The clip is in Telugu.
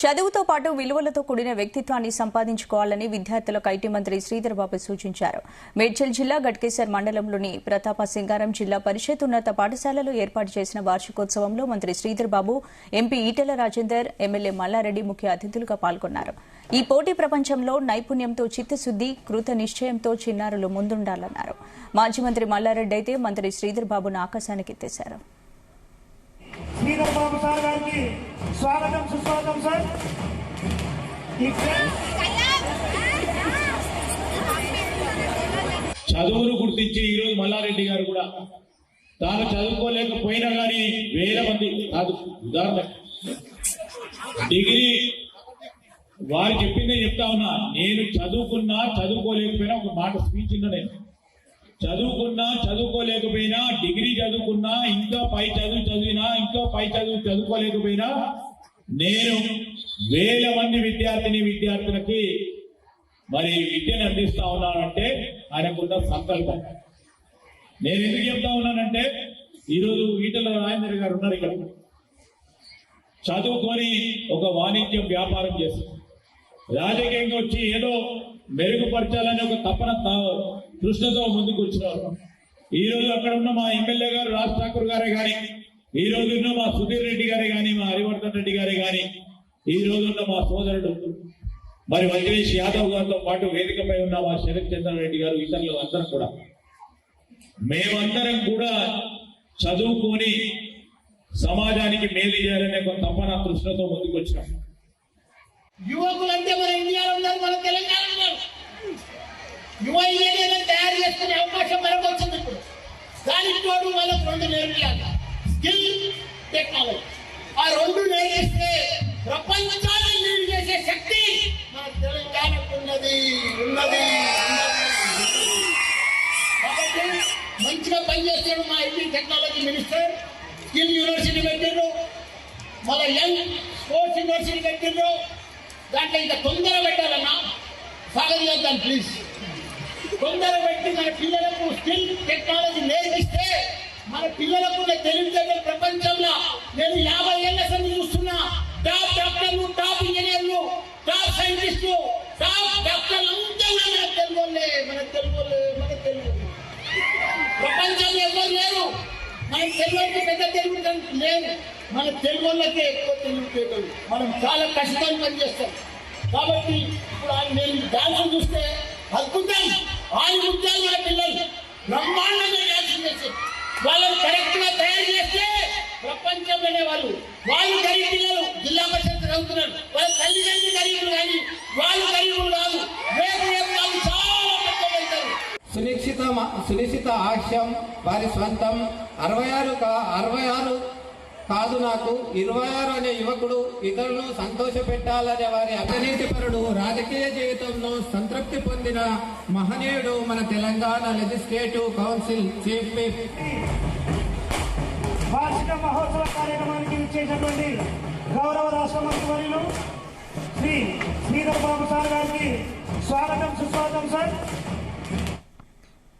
చదువుతో పాటు విలువలతో కూడిన వ్యక్తిత్వాన్ని సంపాదించుకోవాలని విద్యార్థులకు ఐటీ మంత్రి శ్రీధర్ బాబు సూచించారు. మేడ్చల్ జిల్లా గట్కేసర్ మండలంలోని ప్రతాప సింగారం జిల్లా పరిషత్ ఉన్నత పాఠశాలలో ఏర్పాటు చేసిన వార్షికోత్సవంలో మంత్రి శ్రీధర్ బాబు, ఎంపీ ఈటెల రాజేందర్, ఎమ్మెల్యే మల్లారెడ్డి ముఖ్య అతిథులుగా పాల్గొన్నారు. ఈ పోటీ ప్రపంచంలో నైపుణ్యంతో, చిత్తశుద్ది, కృత నిశ్చయంతో చిన్నారులు ముందుండాలన్నారు. మాజీ మంత్రి మల్లారెడ్డి అయితే మంత్రి శ్రీధర్ బాబును ఆకాశానికి ఎత్తేశారు. శ్రీధర్ బాబు సార్ గారికి స్వాగతం, సుస్వాగతం సార్. చదువును గుర్తించి ఈరోజు మల్లారెడ్డి గారు కూడా తాను చదువుకోలేకపోయినా కానీ వేల మంది కాదు, ఉదాహరణ డిగ్రీ వారు చెప్పిందే చెప్తా ఉన్నా. నేను చదువుకున్నా చదువుకోలేకపోయినా ఒక మాట స్పీచ్ ఉన్నా, నేను చదువుకున్నా చదువుకోలేకపోయినా, డిగ్రీ చదువుకున్నా, ఇంకా పై చదువు చదివినా, ఇంకా పై చదువు చదువుకోలేకపోయినా నేను వేల మంది విద్యార్థులకి మరి విద్యను అందిస్తా ఉన్నానంటే ఆయనకున్న సంకల్పం. నేను ఎందుకు చెప్తా ఉన్నానంటే ఈరోజు ఈటెల రాజేందర్ గారు ఉన్నారు ఇక్కడ, చదువుకొని ఒక వాణిజ్యం వ్యాపారం చేస్తారు, రాజకీయంగా వచ్చి ఏదో మెరుగుపరచాలని ఒక తపన కృష్ణతో ముందుకు వచ్చినారు. ఈ రోజు అక్కడ ఉన్న మా ఎమ్మెల్యే గారు రాజ్ ఠాకూర్ గారే గాని, ఈ రోజు ఉన్న మా సుధీర్ రెడ్డి గారే గాని, మా హరివర్ధన్ రెడ్డి గారే గాని, ఈ రోజు ఉన్న మా సోదరుడు మరి వెంకటేష్ యాదవ్ గారితో పాటు వేదికపై ఉన్న మా శరత్ చంద్రారెడ్డి గారు, ఇతరులు అందరం కూడా మేమందరం కూడా చదువుకొని సమాజానికి మేలు చేయాలనే ఒక తపన కృష్ణతో ముందుకు వచ్చినాం. యువకులంటే మన ఇండియాలో ఉన్నారు, మన తెలంగాణలో ఉన్నారు. యువ ఇంజనీర్లను తయారు చేసుకునే అవకాశం మనకు వచ్చింది. ఇప్పుడు దానికి తోడు వాళ్ళకు రెండు నేర్పియాలి, స్కిల్, టెక్నాలజీ. ఆ రెండు నేర్పిస్తే ప్రపంచాన్ని లీడ్ చేసే శక్తి మన తెలంగాణకు ఉన్నది. కాబట్టి మంచిగా పనిచేస్తాడు మా IT technology minister. Skill university పెట్టిండ్రు, మన యంగ్ స్పోర్ట్స్ యూనివర్సిటీ పెట్టిండ్రు. దాంట్లో ఇంకా తొందర పెట్టాలన్నా స్వాగతం చేద్దాం ప్లీజ్. తొందర పెట్టి మన పిల్లలకు స్కిల్ టెక్నాలజీ నేర్పిస్తే మన పిల్లలకు తెలివితేటలు ప్రపంచంలో నేను 50 ఏళ్ల సంది చూస్తున్నా. టాప్ డాక్టర్లు, టాప్ ఇంజనీర్లు, టాప్ సైంటిస్టులు, టాప్ డాక్టర్లు అంతా మన తెలుగు ప్రపంచంలో ఎవరు లేరు. మన తెలుగుకి పెద్ద తెలుగు లేదు, మన తెలుగు వాళ్ళకే ఎక్కువ తెలివితేటలు. మనం చాలా కష్టంగా పనిచేస్తాం. కాబట్టి ఇప్పుడు నేను డాన్స్ చూస్తే అద్భుతం, ఆడిగుంటారు మన పిల్లలు బ్రహ్మాండంగా డాన్స్ చేసి వాళ్ళని కరెక్ట్ గా తయారు చేస్తే ప్రపంచంలోనే వాళ్ళు గరీబ్ పిల్లలు జిల్లా పరిషత్ చదువుతున్నారు. వాళ్ళ తల్లిదండ్రులు గరీబులు కానీ వాళ్ళు గరీబులు కాదు, వాళ్ళు చాలా పెద్దగలుగుతారు. సునిశ్చిత ఆశయం వారి స్వంతం. 66 కాదు నాకు 26 అనే యువకుడు ఇతరులను సంతోష పెట్టాలనే వారి అవినీతిపరుడు, రాజకీయ జీవితంలో సంతృప్తి పొందిన మహనీయుడు మన Telangana legislative council chief whip. వార్షిక మహోత్సవ కార్యక్రమానికి ఇచ్చేసినటువంటి గౌరవ రాష్ట్ర మంత్రివర్యులు శ్రీ శ్రీధర్ బాబు సార్ గారికి స్వాగతం, సుస్వాగతం సార్.